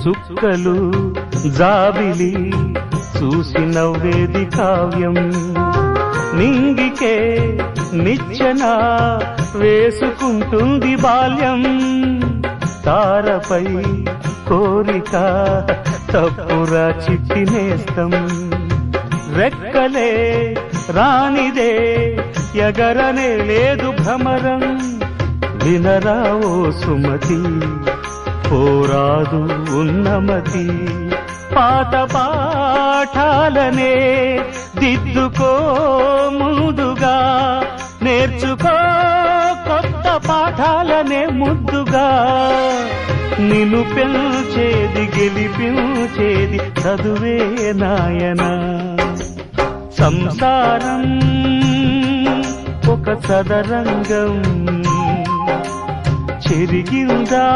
చుక్కలు జాబిలి చూసి నవ్వేది కావ్యం నింగికే నిచ్చెన వేసుకుంటుంది బాల్యం తారపై కోరిక తప్పురా చిట్టినేస్తం రెక్కలే రానిదే ఎగరనే లేదు భ్రమరం వినరావో సుమతి పోరాదు ఉన్నమతి పాత పాఠాలనే దిద్దుకో ముందుగా నేర్చుకో కొత్త పాఠాలనే ముద్దుగా నిన్ను పెంచేది గెలిపించేది చదువే నాయనా సంసారం ఒక సదరంగం చెరిగిందా